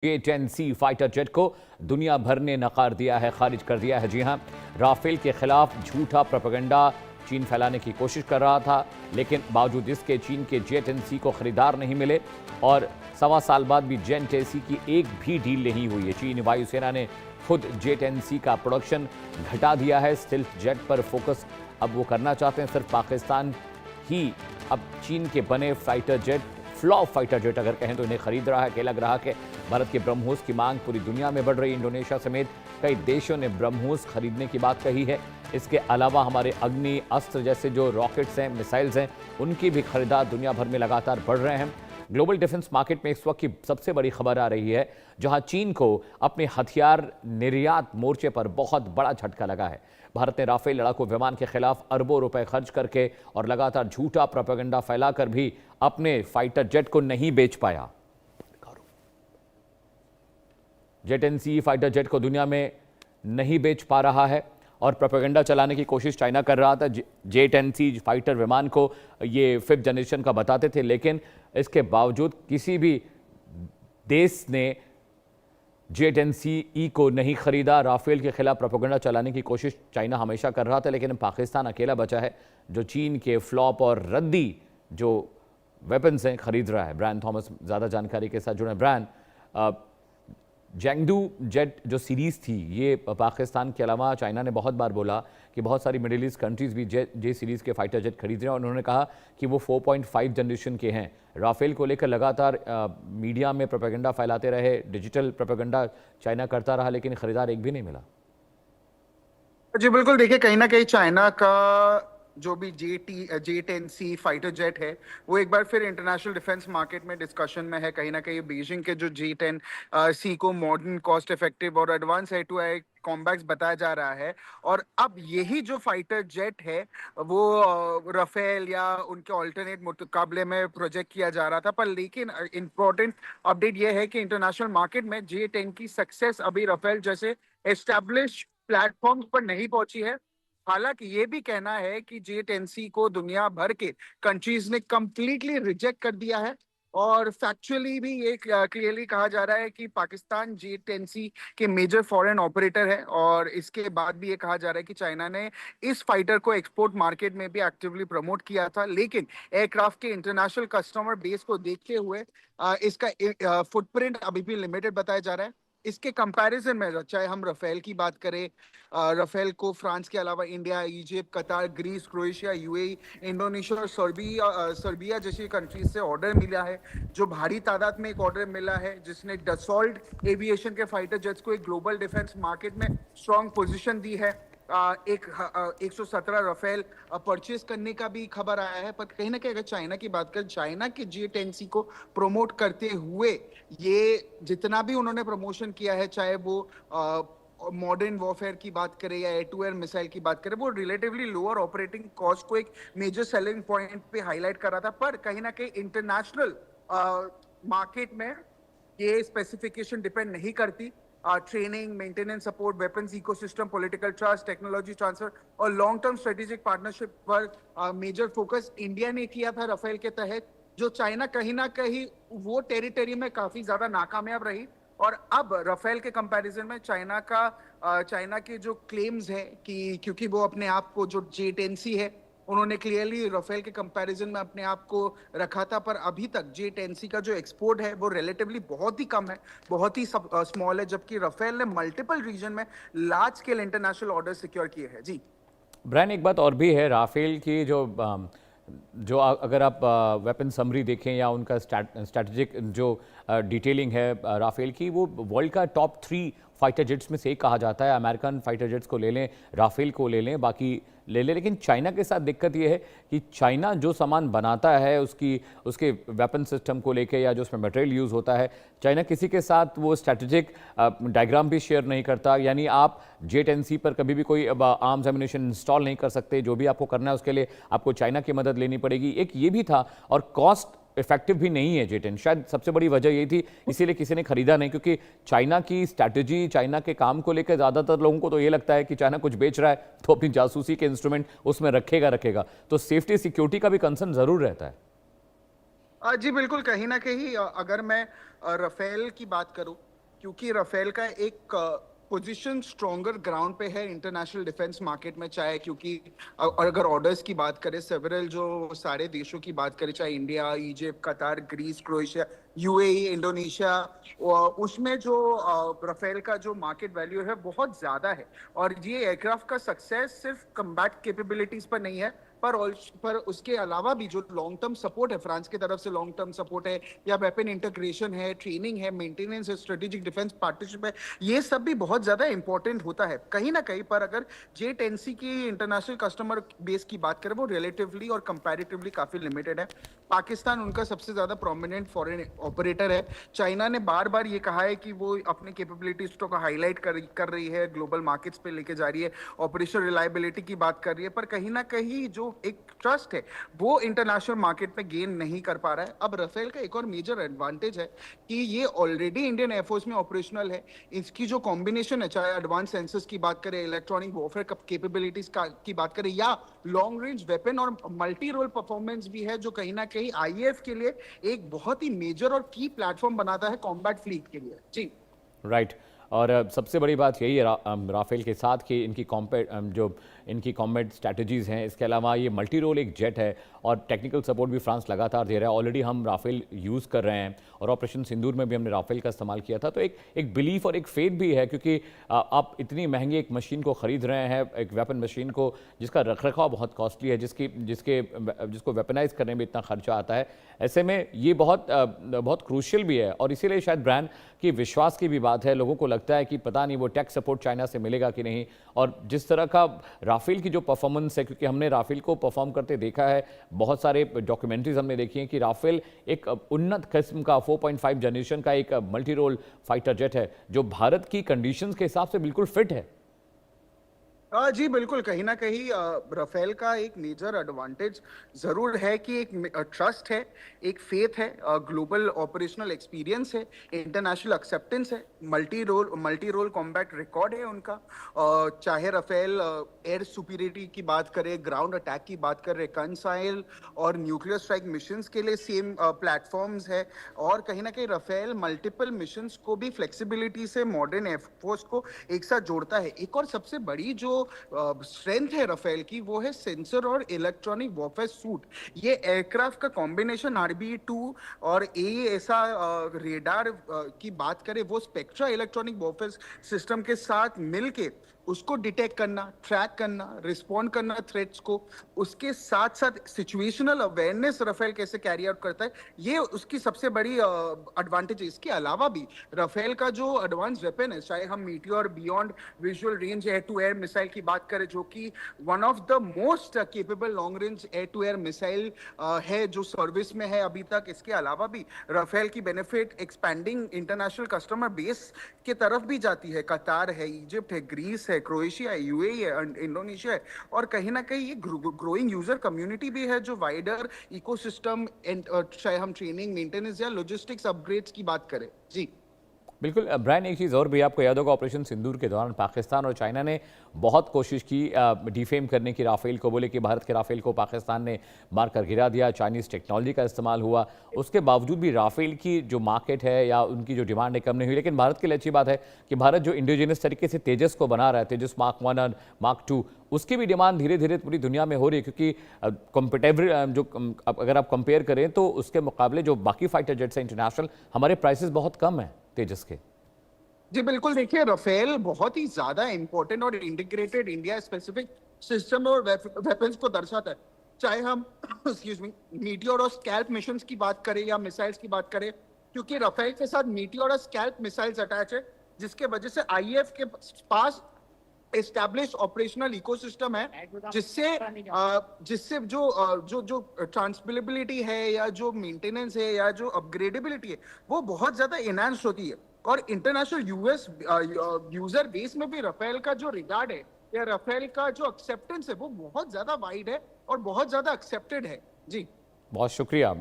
J-10C fighter jet को दुनिया भर ने नकार दिया है, खारिज कर दिया है। जी हां, राफेल के खिलाफ झूठा प्रोपेगेंडा चीन फैलाने की कोशिश कर रहा था, लेकिन बावजूद इसके चीन के J-10C को खरीदार नहीं मिले और सवा साल बाद भी J-10C की एक भी डील नहीं हुई है। चीनी वायुसेना ने खुद J-10C का प्रोडक्शन घटा दिया है। स्टिल्थ जेट पर फोकस अब वो करना चाहते हैं। सिर्फ पाकिस्तान ही अब चीन के बने fighter jet, flop fighter jet अगर कहें तो इन्हें खरीद रहा है। अकेला ग्राहक है। भारत के ब्रह्मोस की मांग पूरी दुनिया में बढ़ रही। इंडोनेशिया समेत कई देशों ने ब्रह्मोस खरीदने की बात कही है। इसके अलावा हमारे अग्नि अस्त्र जैसे जो रॉकेट्स हैं, मिसाइल्स हैं, उनकी भी खरीदार दुनिया भर में लगातार बढ़ रहे हैं। ग्लोबल डिफेंस मार्केट में इस वक्त की सबसे बड़ी खबर आ रही है, जहां चीन को अपने हथियार निर्यात मोर्चे पर बहुत बड़ा झटका लगा है। भारत ने राफेल लड़ाकू विमान के खिलाफ अरबों रुपए खर्च करके और लगातार झूठा प्रोपेगेंडा फैलाकर भी अपने फाइटर जेट को नहीं बेच पाया। J-10C फाइटर जेट को दुनिया में नहीं बेच पा रहा है और प्रोपेगेंडा चलाने की कोशिश चाइना कर रहा था। J-10C फाइटर विमान को ये 5th जनरेशन का बताते थे, लेकिन इसके बावजूद किसी भी देश ने J-10C को नहीं खरीदा। राफेल के खिलाफ प्रोपेगेंडा चलाने की कोशिश चाइना हमेशा कर रहा था, लेकिन पाकिस्तान अकेला बचा है जो चीन के फ्लॉप और रद्दी जो वेपन्स हैं खरीद रहा है। ब्रायन थॉमस ज़्यादा जानकारी के साथ जुड़े। ब्रायन, चैंगडू जेट जो सीरीज़ थी, ये पाकिस्तान के अलावा चाइना ने बहुत बार बोला कि बहुत सारी मिडिल ईस्ट कंट्रीज़ भी जे सीरीज़ के फाइटर जेट खरीद रहे हैं और उन्होंने कहा कि वो 4.5 जनरेशन के हैं। राफेल को लेकर लगातार मीडिया में प्रोपेगेंडा फैलाते रहे, डिजिटल प्रोपेगेंडा चाइना करता रहा, लेकिन खरीदार एक भी नहीं मिला। जी बिल्कुल, देखिए कहीं ना कहीं चाइना का जो भी J-10C फाइटर जेट है वो एक बार फिर इंटरनेशनल डिफेंस मार्केट में डिस्कशन में है। कहीं ना कहीं बीजिंग के जो J-10C को मॉडर्न, कॉस्ट इफेक्टिव और advance air to air combats बताया जा रहा है। और अब यही जो फाइटर जेट है वो राफेल या उनके ऑल्टरनेट मुकाबले में प्रोजेक्ट किया जा रहा था, पर लेकिन इंपॉर्टेंट अपडेट ये है कि इंटरनेशनल मार्केट में J-10 की सक्सेस अभी राफेल जैसे एस्टैब्लिश प्लेटफॉर्म्स पर नहीं पहुंची है। हालांकि ये भी कहना है कि J-10C को दुनिया भर के कंट्रीज ने कंप्लीटली रिजेक्ट कर दिया है और फैक्चुअली भी ये क्लियरली कहा जा रहा है कि पाकिस्तान J-10C के मेजर फॉरेन ऑपरेटर है। और इसके बाद भी ये कहा जा रहा है कि चाइना ने इस फाइटर को एक्सपोर्ट मार्केट में भी एक्टिवली प्रमोट किया था, लेकिन एयरक्राफ्ट के इंटरनेशनल कस्टमर बेस को देखते हुए इसका फुटप्रिंट अभी भी लिमिटेड बताया जा रहा है। इसके कंपैरिजन में चाहे हम राफेल की बात करें, राफेल को फ्रांस के अलावा इंडिया, इजिप्ट, कतार, ग्रीस, क्रोएशिया, यूएई, इंडोनेशिया और सर्बिया जैसी कंट्रीज से ऑर्डर मिला है। जो भारी तादाद में एक ऑर्डर मिला है जिसने डसॉल्ट एविएशन के फाइटर जेट्स को एक ग्लोबल डिफेंस मार्केट में स्ट्रॉन्ग पोजीशन दी है। 117 राफेल परचेज करने का भी खबर आया है। पर कहीं ना कहीं अगर चाइना की बात करें, चाइना के J-10C को प्रमोट करते हुए ये जितना भी उन्होंने प्रमोशन किया है, चाहे वो मॉडर्न वॉरफेयर की बात करें या एयर टू एयर मिसाइल की बात करें, वो रिलेटिवली लोअर ऑपरेटिंग कॉस्ट को एक मेजर सेलिंग पॉइंट पे हाईलाइट कर रहा था। पर कहीं ना कहीं इंटरनेशनल मार्केट में ये स्पेसिफिकेशन डिपेंड नहीं करती। Training, maintenance, support, weapons ecosystem, political trust, technology transfer और लॉन्ग टर्म स्ट्रेटेजिक पार्टनरशिप पर मेजर फोकस इंडिया ने किया था राफेल के तहत, जो चाइना कहीं ना कहीं वो टेरिटरी में काफी ज्यादा नाकामयाब रही। और अब राफेल के कंपैरिजन में चाइना के जो क्लेम्स हैं कि क्योंकि वो अपने आप को जो J-10C है उन्होंने क्लियरली राफेल के कंपैरिजन में अपने आप को रखा था, पर अभी तक J-10C का जो एक्सपोर्ट है वो रिलेटिवली बहुत ही कम है, बहुत ही स्मॉल है, जबकि राफेल ने मल्टीपल रीजन में large scale international order secure किए हैं। जी ब्रायन, एक बात और भी है, राफेल की जो अगर आप वेपन समरी देखें या उनका स्ट्रैटेजिक जो डिटेलिंग है राफेल की, वो वर्ल्ड का टॉप 3 फाइटर जेट्स में से एक कहा जाता है। अमेरिकन फाइटर जेट्स को ले लें, राफेल को ले लें, बाकी ले लें, लेकिन चाइना के साथ दिक्कत ये है कि चाइना जो सामान बनाता है उसके वेपन सिस्टम को लेके या जो उसमें मटेरियल यूज़ होता है, चाइना किसी के साथ वो स्ट्रैटेजिक डायग्राम भी शेयर नहीं करता। यानी आप J-10C पर कभी भी कोई आर्म्स एम्यूनेशन इंस्टॉल नहीं कर सकते। जो भी आपको करना है उसके लिए आपको चाइना की मदद लेनी पड़ेगी। एक ये भी था, और कॉस्ट इफेक्टिव भी नहीं है J-10। शायद सबसे बड़ी वजह यही थी, इसीलिए किसी ने खरीदा नहीं, क्योंकि चाइना की स्ट्रैटेजी, चाइना के काम को लेकर ज़्यादातर लोगों को तो ये लगता है कि चाइना कुछ बेच रहा है तो अपनी जासूसी के इंस्ट्रूमेंट उसमें रखेगा। तो सेफ्टी सिक्योरिटी का भी कंसर्न ज़रूर रहता है। जी बिल्कुल, कहीं ना कहीं अगर मैं राफेल की बात करूं क्योंकि राफेल का एक पोजीशन स्ट्रॉन्गर ग्राउंड पे है इंटरनेशनल डिफेंस मार्केट में, चाहे क्योंकि अगर ऑर्डर्स की बात करें, सेवरल जो सारे देशों की बात करें, चाहे इंडिया, इजिप्ट, कतार, ग्रीस, क्रोएशिया, यूएई, इंडोनेशिया, उसमें जो राफेल का जो मार्केट वैल्यू है बहुत ज्यादा है। और ये एयरक्राफ्ट का सक्सेस सिर्फ कम्बैट कैपेबिलिटीज पर नहीं है, पर उसके अलावा भी जो लॉन्ग टर्म सपोर्ट है, फ्रांस की तरफ से लॉन्ग टर्म सपोर्ट है, या वेपन इंटीग्रेशन है, ट्रेनिंग है, मेंटेनेंस है, स्ट्रेटेजिक डिफेंस पार्टनरशिप है, ये सब भी बहुत ज्यादा इंपॉर्टेंट होता है कहीं ना कहीं पर। अगर J-10C की इंटरनेशनल कस्टमर बेस की बात करें, वो रिलेटिवली और कंपैरेटिवली काफी लिमिटेड है। पाकिस्तान उनका सबसे ज्यादा प्रोमिनेंट फॉरेन ऑपरेटर है। चाइना ने बार बार ये कहा है कि वो अपने कैपेबिलिटीज को हाईलाइट कर रही है, ग्लोबल मार्केट्स पे लेके जा रही है, ऑपरेशनल रिलायबिलिटी की बात कर रही है, पर कहीं ना कहीं जो एक ट्रस्ट है वो इंटरनेशनल मार्केट में गेन नहीं कर पा रहा है। अब राफेल का एक और मेजर एडवांटेज है कि ये ऑलरेडी इंडियन एयरफोर्स में ऑपरेशनल है। इसकी जो कॉम्बिनेशन है, चाहे एडवांस सेंसर्स की बात करें, इलेक्ट्रॉनिक वॉरफेयर कैपेबिलिटीज की बात करें, या लॉन्ग रेंज वेपन और मल्टी रोल परफॉर्मेंस भी है, जो कहीं ना कहीं आईएएफ के लिए एक बहुत ही मेजर और की प्लेटफॉर्म बनाता है कॉम्बैट फ्लीट के लिए। जी राइट। और सबसे बड़ी बात यही है राफेल के साथ कि इनकी कॉम्बैट स्ट्रैटेजीज़ हैं, इसके अलावा ये मल्टी रोल एक जेट है और टेक्निकल सपोर्ट भी फ्रांस लगातार दे रहा है। ऑलरेडी हम राफेल यूज़ कर रहे हैं और ऑपरेशन सिंदूर में भी हमने राफेल का इस्तेमाल किया था। तो एक बिलीफ और एक फेथ भी है, क्योंकि आप इतनी महंगी एक मशीन को ख़रीद रहे हैं, एक वेपन मशीन को जिसका रखरखाव बहुत कॉस्टली है, जिसको वेपनाइज करने में इतना खर्चा आता है। ऐसे में ये बहुत क्रूशियल भी है, और इसीलिए शायद ब्रांड की विश्वास की भी बात है। लोगों को लगता है कि पता नहीं वो टेक सपोर्ट चाइना से मिलेगा कि नहीं। और जिस तरह का राफेल की जो परफॉर्मेंस है, क्योंकि हमने राफेल को परफॉर्म करते देखा है, बहुत सारे डॉक्यूमेंट्रीज हमने देखी हैं कि राफेल एक उन्नत किस्म का 4.5 जनरेशन का एक मल्टी रोल फाइटर जेट है, जो भारत की कंडीशंस के हिसाब से बिल्कुल फिट है। जी बिल्कुल, कहीं ना कहीं राफेल का एक मेजर एडवांटेज जरूर है कि एक ट्रस्ट है, एक फेथ है, ग्लोबल ऑपरेशनल एक्सपीरियंस है, इंटरनेशनल एक्सेप्टेंस है, मल्टी रोल कॉम्बैट रिकॉर्ड है उनका। चाहे राफेल एयर सुपीरियरिटी की बात करें, ग्राउंड अटैक की बात करें, रिकॉन्साइल और न्यूक्लियर स्ट्राइक मिशंस के लिए सेम प्लेटफॉर्म्स है। और कहीं ना कहीं राफेल मल्टीपल मिशंस को भी फ्लेक्सिबिलिटी से मॉडर्न एयरफोर्स को एक साथ जोड़ता है। एक और सबसे बड़ी जो स्ट्रेंथ है राफेल की, वो है सेंसर और इलेक्ट्रॉनिक वॉरफेयर सूट। ये एयरक्राफ्ट का कॉम्बिनेशन RB2 और AESA रेडार की बात करें, वो स्पेक्ट्रा इलेक्ट्रॉनिक वॉरफेयर सिस्टम के साथ मिलके उसको डिटेक्ट करना, ट्रैक करना, रिस्पॉन्ड करना थ्रेट्स को, उसके साथ साथ सिचुएशनल अवेयरनेस राफेल कैसे कैरी आउट करता है, ये उसकी सबसे बड़ी एडवांटेज है। इसके अलावा भी राफेल का जो एडवांस वेपन है, चाहे हम Meteor beyond visual range air to air missile की बात करें, जो कि one of the most capable long range air to air missile है जो सर्विस में है अभी तक। इसके अलावा भी राफेल की benefit expanding international customer base की तरफ भी जाती है। कतार है, इजिप्ट है, ग्रीस है, क्रोएशिया है, यूएई है, इंडोनेशिया है, और कहीं ना कहीं ये ग्रोइंग यूजर कम्युनिटी भी है, जो वाइडर इकोसिस्टम, चाहे हम ट्रेनिंग, मेंटेनेंस या लॉजिस्टिक्स अपग्रेड्स की बात करें। जी बिल्कुल। ब्रायन, एक चीज़ और भी आपको याद होगा, ऑपरेशन सिंदूर के दौरान पाकिस्तान और चाइना ने बहुत कोशिश की डिफेम करने की राफेल को। बोले कि भारत के राफेल को पाकिस्तान ने मारकर गिरा दिया, चाइनीज़ टेक्नोलॉजी का इस्तेमाल हुआ। उसके बावजूद भी राफेल की जो मार्केट है या उनकी जो डिमांड है कम नहीं हुई। लेकिन भारत के लिए अच्छी बात है कि भारत जो इंडिजिनस तरीके से तेजस को बना रहा है, तेजस मार्क 1 और मार्क 2, उसकी भी डिमांड धीरे धीरे पूरी दुनिया में हो रही है। क्योंकि कॉम्पिटेटिव अगर आप कंपेयर करें तो उसके मुकाबले जो बाकी फाइटर जेट्स हैं इंटरनेशनल, हमारे प्राइसेस बहुत कम हैं तेजस के। जी बिल्कुल, देखिए राफेल बहुत ही ज्यादा इंपॉर्टेंट और इंटीग्रेटेड इंडिया स्पेसिफिक सिस्टम और वेपन्स को दर्शाता है। चाहे हम एक्सक्यूज मी मीटियोर और स्कैल्प मिशंस की बात करें या मिसाइल्स की बात करें, क्योंकि राफेल के साथ मीटियोर और स्कैल्प मिसाइल्स अटैच है, जिसके वजह से आईएएफ के पास एस्टैब्लिश ऑपरेशनल इकोसिस्टम है, जिससे जो ट्रांसमिलेबिलिटी है या जो मेंटेनेंस है या जो अपग्रेडेबिलिटी है, वो बहुत ज्यादा इनहांस होती है। और इंटरनेशनल यूएस यूजर बेस में भी राफेल का जो रिगार्ड है या राफेल का जो एक्सेप्टेंस है, वो बहुत ज्यादा वाइड है और बहुत ज्यादा एक्सेप्टेड है। जी बहुत शुक्रिया।